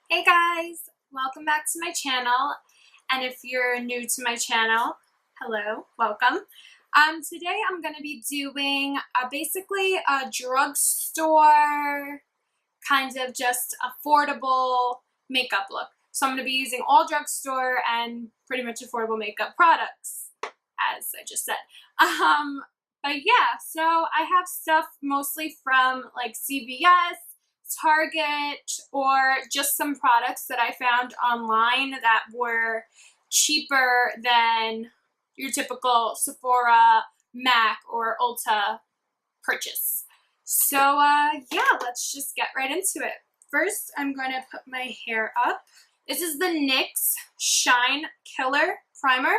Hey guys, welcome back to my channel, and if you're new to my channel, hello, welcome. Today I'm going to be doing basically a drugstore kind of just affordable makeup look. So I'm going to be using all drugstore and pretty much affordable makeup products, as I just said. But yeah, so I have stuff mostly from like CVS, Target, or just some products that I found online that were cheaper than your typical Sephora, MAC, or Ulta purchase. So yeah, let's just get right into it. First, I'm going to put my hair up. This is the NYX Shine Killer Primer,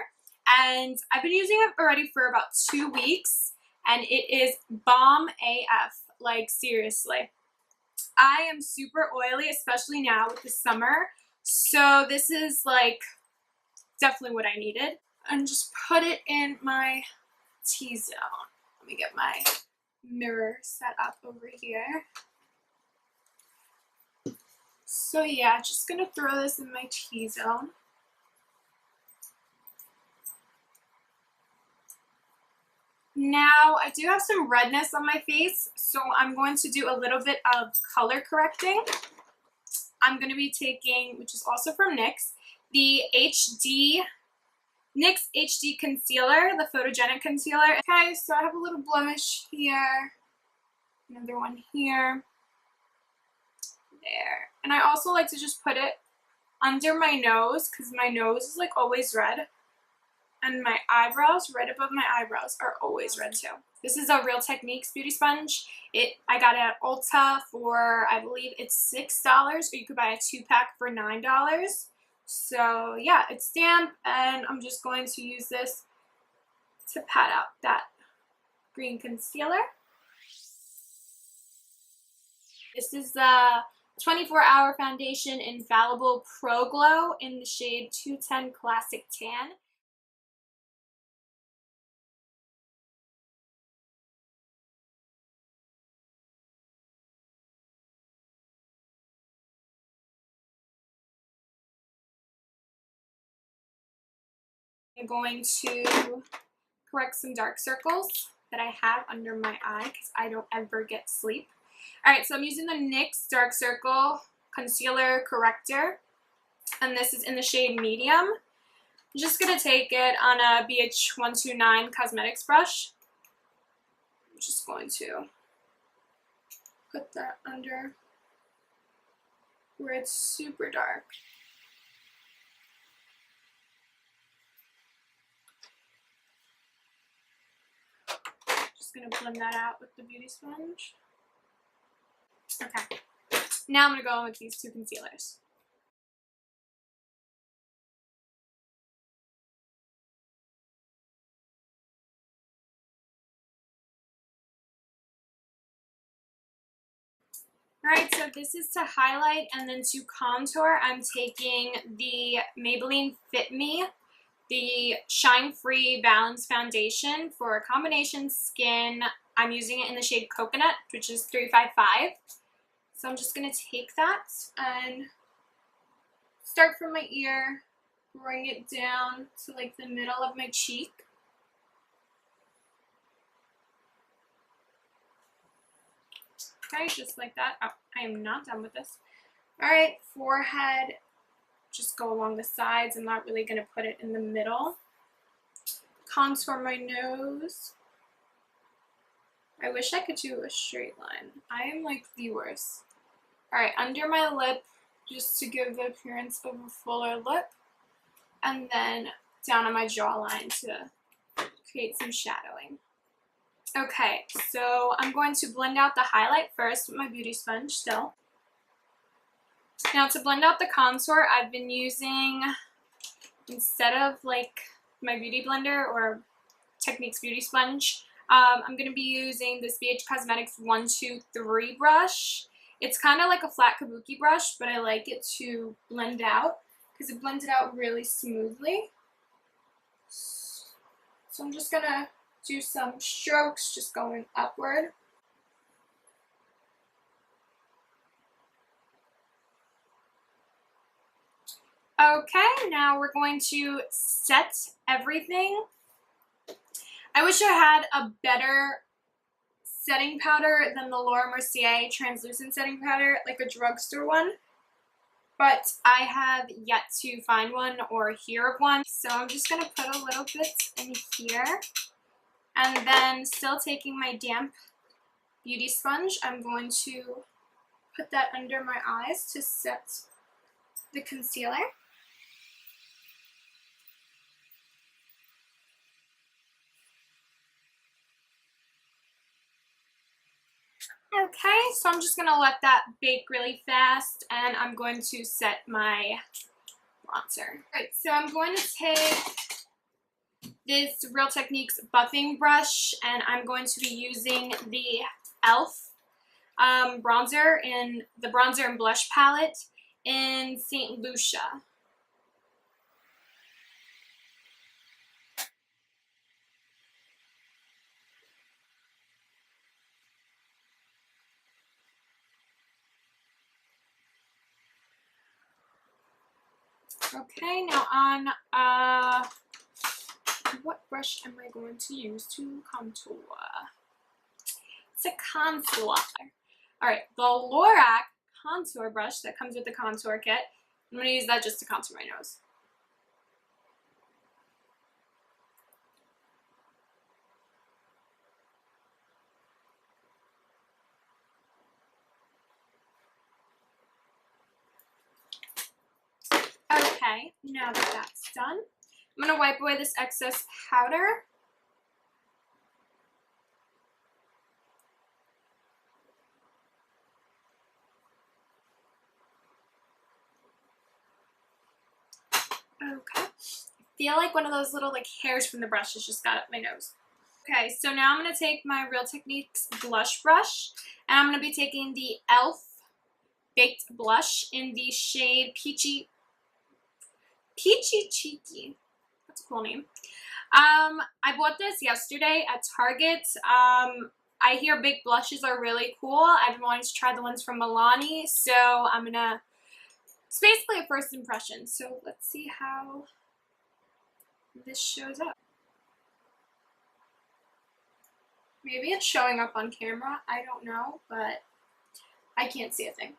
and I've been using it already for about 2 weeks, and it is bomb AF, like seriously. I am super oily, especially now with the summer, so this is like definitely what I needed. And just put it in my T-zone. Let me get my mirror set up over here. So yeah, just gonna throw this in my T-zone. Now, I do have some redness on my face, so I'm going to do a little bit of color correcting. I'm going to be taking, which is also from NYX, the NYX HD Concealer, the Photogenic Concealer. Okay, so I have a little blemish here, another one here, there. And I also like to just put it under my nose, because my nose is like always red. And my eyebrows, right above my eyebrows, are always red too. This is a Real Techniques beauty sponge. I got it at Ulta for, I believe it's $6, or you could buy a 2-pack for $9. So yeah, it's damp, and I'm just going to use this to pat out that green concealer. This is the 24-Hour Foundation Infallible Pro Glow in the shade 210 Classic Tan. I'm going to correct some dark circles that I have under my eye because I don't ever get sleep. Alright, so I'm using the NYX Dark Circle Concealer Corrector, and this is in the shade Medium. I'm just going to take it on a BH129 Cosmetics brush. I'm just going to put that under where it's super dark. Just going to blend that out with the beauty sponge. Okay, now I'm going to go in with these two concealers. Alright, so this is to highlight, and then to contour, I'm taking the Maybelline Fit Me, the Shine Free Balance Foundation for a combination skin. I'm using it in the shade Coconut, which is 355. So I'm just going to take that and start from my ear, bring it down to like the middle of my cheek. Okay, just like that. Oh, I am not done with this. Alright, forehead. Just go along the sides. I'm not really going to put it in the middle. Contour my nose. I wish I could do a straight line. I am like the worst. Alright, under my lip, just to give the appearance of a fuller lip. And then down on my jawline to create some shadowing. Okay, so I'm going to blend out the highlight first with my beauty sponge still. Now to blend out the contour, I've been using, instead of like my beauty blender or Techniques beauty sponge, I'm going to be using this BH Cosmetics 123 brush. It's kind of like a flat kabuki brush, but I like it to blend out because it blends it out really smoothly. So I'm just going to do some strokes just going upward. Okay, now we're going to set everything. I wish I had a better setting powder than the Laura Mercier translucent setting powder, like a drugstore one, but I have yet to find one or hear of one. So I'm just going to put a little bit in here, and then still taking my damp beauty sponge, I'm going to put that under my eyes to set the concealer. Okay, so I'm just going to let that bake really fast, and I'm going to set my bronzer. Alright, so I'm going to take this Real Techniques buffing brush, and I'm going to be using the e.l.f. bronzer in the bronzer and blush palette in St. Lucia. Okay, now on, what brush am I going to use to contour? It's a contour. Alright, the Lorac contour brush that comes with the contour kit. I'm going to use that just to contour my nose. Okay, now that that's done, I'm going to wipe away this excess powder. Okay, I feel like one of those little like hairs from the brush has just got up my nose. Okay, so now I'm going to take my Real Techniques blush brush, and I'm going to be taking the e.l.f. Baked Blush in the shade Peachy Cheeky. That's a cool name. I bought this yesterday at Target. I hear baked blushes are really cool. I've been wanting to try the ones from Milani, so it's basically a first impression. So let's see how this shows up. Maybe it's showing up on camera, I don't know, but I can't see a thing.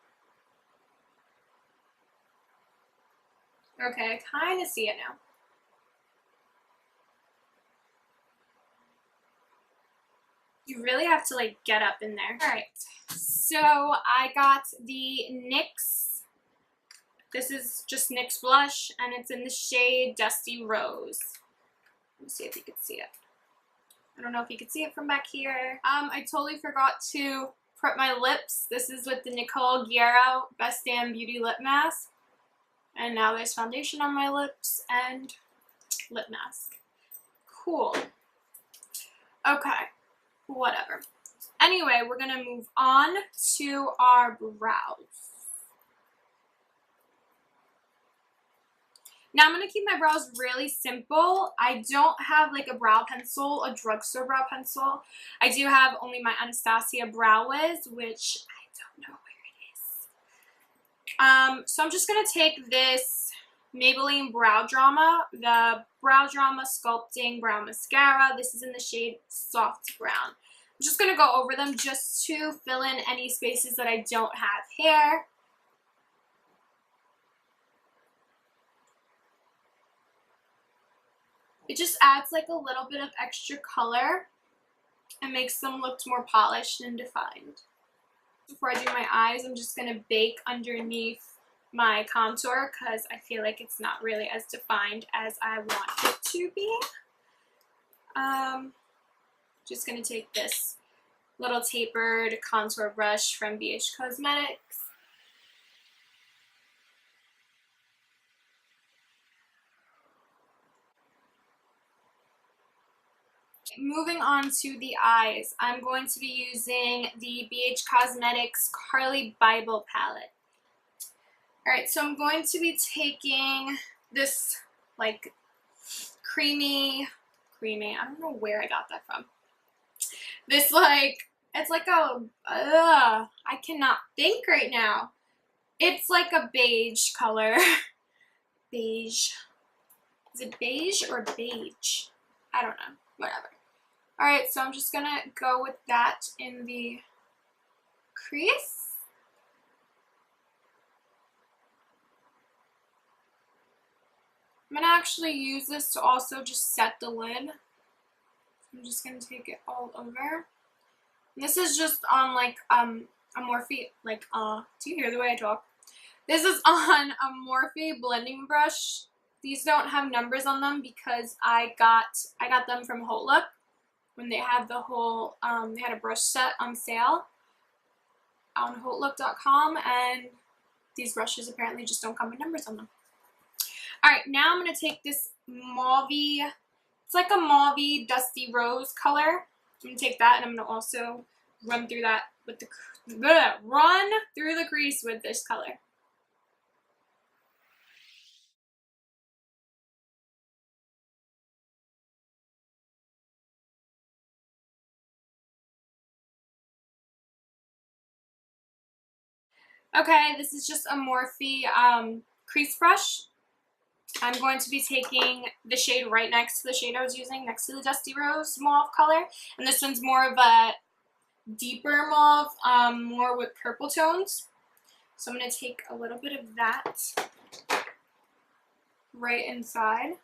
Okay, I kind of see it now. You really have to like get up in there. Alright, so I got the NYX. This is just NYX blush, and it's in the shade Dusty Rose. Let me see if you can see it. I don't know if you can see it from back here. I totally forgot to prep my lips. This is with the Nicole Guerrero Best Damn Beauty Lip Mask. And now there's foundation on my lips and lip mask. Cool. Okay, whatever. Anyway, we're going to move on to our brows. Now I'm going to keep my brows really simple. I don't have like a brow pencil, a drugstore brow pencil. I do have only my Anastasia Brow Wiz, which I don't know where it is. So I'm just going to take this Maybelline Brow Drama, the Brow Drama Sculpting Brow Mascara. This is in the shade Soft Brown. I'm just going to go over them just to fill in any spaces that I don't have hair. It just adds like a little bit of extra color and makes them look more polished and defined. Before I do my eyes, I'm just going to bake underneath my contour because I feel like it's not really as defined as I want it to be. Just going to take this little tapered contour brush from BH Cosmetics. Moving on to the eyes, I'm going to be using the BH Cosmetics Carli Bybel palette. Alright, so I'm going to be taking this like creamy, I don't know where I got that from. This like, it's like a, I cannot think right now. It's like a beige color. beige. Is it beige or beige? I don't know. Whatever. Alright, so I'm just gonna go with that in the crease. I'm gonna actually use this to also just set the lid. I'm just gonna take it all over. And this is just on like a Morphe, like do you hear the way I talk? This is on a Morphe blending brush. These don't have numbers on them because I got them from Hot Look when they had the whole they had a brush set on sale on hotlook.com, and these brushes apparently just don't come with numbers on them. Alright, now I'm going to take this mauvey, it's like a mauvey dusty rose color. I'm going to take that and I'm going to also run through that with the, run through the crease with this color. Okay, this is just a Morphe crease brush. I'm going to be taking the shade right next to the shade I was using, next to the Dusty Rose mauve color. And this one's more of a deeper mauve, more with purple tones. So I'm going to take a little bit of that right inside.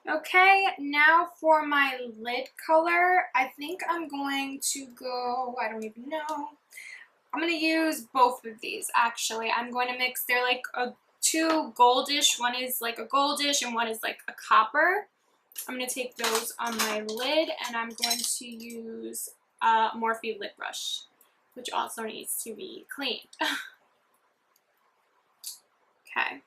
Okay, now for my lid color, I think I'm going to go, I don't even know. I'm going to use both of these, actually. I'm going to mix, they're like two goldish. One is like a goldish and one is like a copper. I'm going to take those on my lid, and I'm going to use a Morphe lid brush, which also needs to be cleaned. Okay.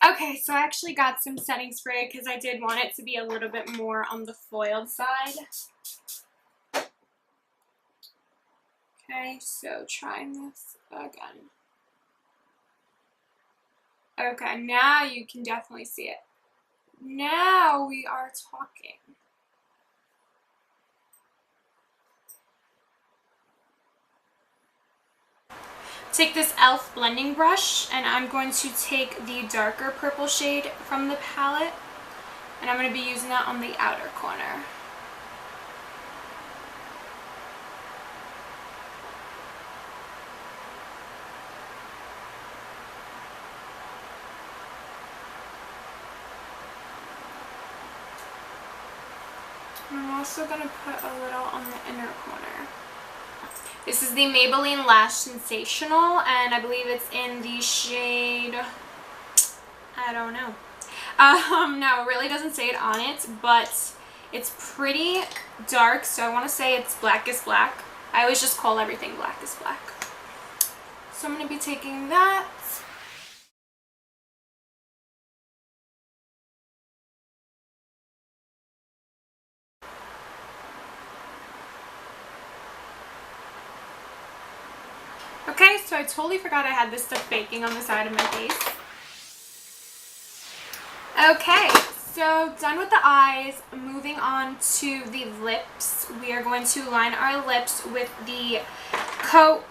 Okay, so I actually got some setting spray because I did want it to be a little bit more on the foiled side. Okay, so trying this again. Okay, now you can definitely see it. Now we are talking. Take this e.l.f. blending brush, and I'm going to take the darker purple shade from the palette, and I'm going to be using that on the outer corner. And I'm also going to put a little on the inner corner. This is the Maybelline Lash Sensational, and I believe it's in the shade, I don't know. No, it really doesn't say it on it, but it's pretty dark, so I want to say it's Blackest Black. I always just call everything Blackest Black. So I'm going to be taking that. Okay, so I totally forgot I had this stuff baking on the side of my face. Okay, so done with the eyes. Moving on to the lips. We are going to line our lips with the Kiko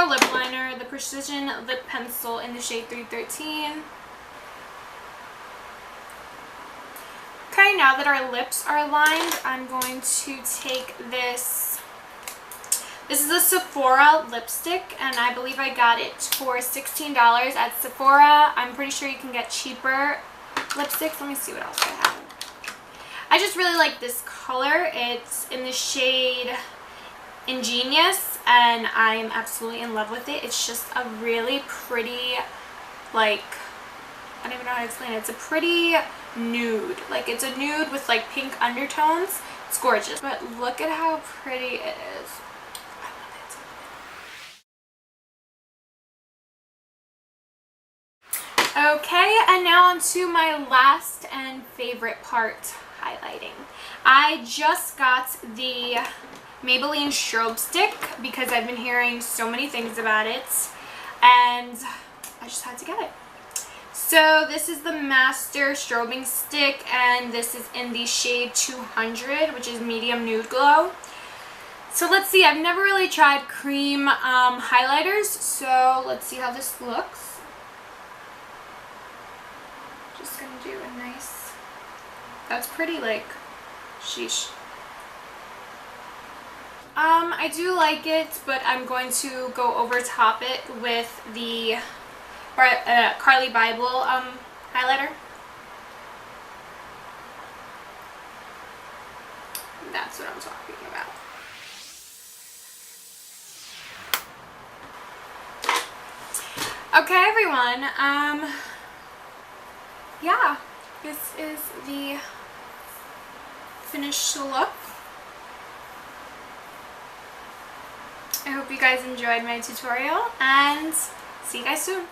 lip liner, the Precision Lip Pencil in the shade 313. Okay, now that our lips are lined, I'm going to take this. This is a Sephora lipstick, and I believe I got it for $16 at Sephora. I'm pretty sure you can get cheaper lipsticks. Let me see what else I have. I just really like this color. It's in the shade Ingenious, and I am absolutely in love with it. It's just a really pretty, like, I don't even know how to explain it. It's a pretty nude. Like, it's a nude with, like, pink undertones. It's gorgeous. But look at how pretty it is. Okay, and now on to my last and favorite part, highlighting. I just got the Maybelline strobe stick because I've been hearing so many things about it, and I just had to get it. So this is the Master Strobing Stick, and this is in the shade 200, which is medium nude glow. So let's see, I've never really tried cream highlighters, so let's see how this looks. Just gonna do a nice, that's pretty, like, sheesh. I do like it, but I'm going to go over top it with the Carli Bybel highlighter. That's what I'm talking about. Okay, everyone, yeah, this is the finished look. I hope you guys enjoyed my tutorial, and see you guys soon.